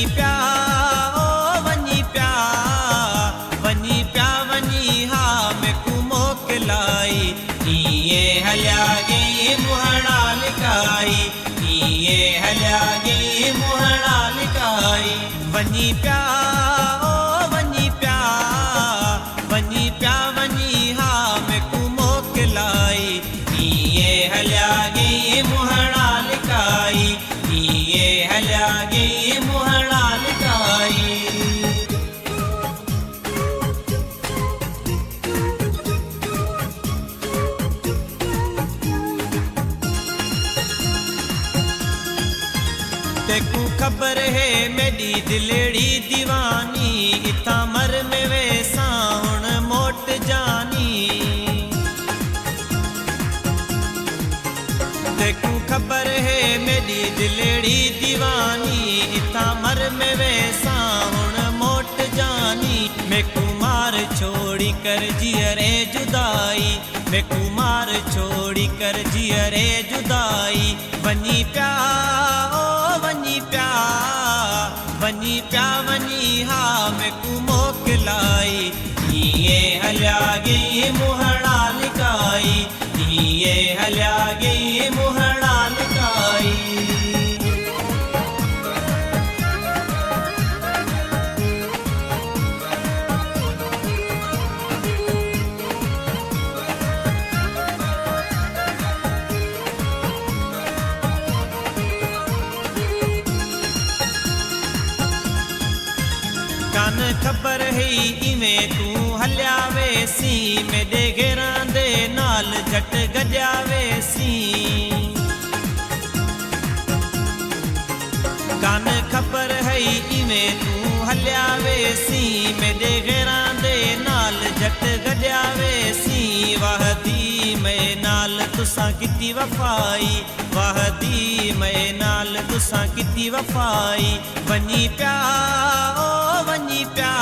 वञी पिया ओ वञी पिया वञी हा मेकू मोकिलाई इए हलिया गई मुहणा लिकाई इए हलिया गई मुहणा लिकाई वञी पिया ओ वञी पिया वञी हा मेकू मोकिलाई इए हलिया गई मुहणा लिकाई इए हलिया गई मुहणा लिकाई तेकू खबर है मेरी दिलेड़ी दीवानी इथा मर में वैसा हुण मोट जानी तेकू खबर है मेरी दिलेड़ी दीवानी इथा मर में वैसा हुण मोट जानी मैं कुमार छोड़ी कर जियरे जुदाई मैं कुमार छोड़ी कर जियरे जुदाई वञी पिया ओ वञी पिया वञी हा मेकू मोकिलाई इए हलिया गई मुहणा लिकाई इए हलिया गई मुहणा लिकाई कान खबर है इवें तू हलिया वेसी मेरे घेरां दे नाल झट गॾिया वेसी कान खबर है इवें तू हलिया वेसी मेरे घेरां दे नाल झट गॾिया वेसी वहदी मैं नाल तुसां किती वफाई वहदी मैं नाल तुसां किती वफाई वञी पिया ओ वञी पिया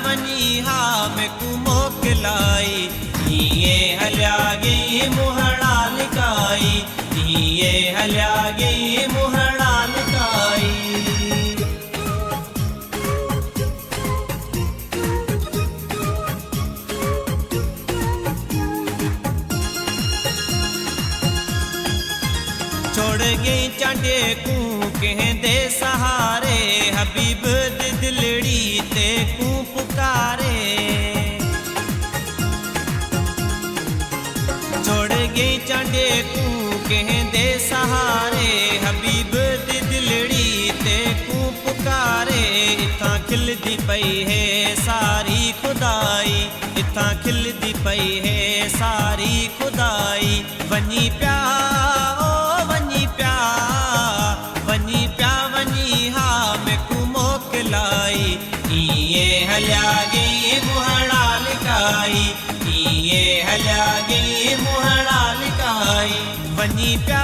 वञी हा मेकू मोकिलाई इए हलिया गई मुहणा लिकाई इए हलिया गई मुहणा लिकाई छोड़ गई चांडे कू कहंदे सहारे हबीब दी दिलड़ी ते कू पुकारे छोड़ गई चांडे कू कहंदे सहारे हबीब दी दिलड़ी ते कू पुकारे इथा खिलदी पई है सारी खुदाई इथा खिलदी पई है सारी खुदाई वञी पिया ओ वञी पिया वञी हा मेकू मोकिलाई इए हलिया गई मुहणा लिकाई इए हलिया गई मुहणा लिकाई वञी पिया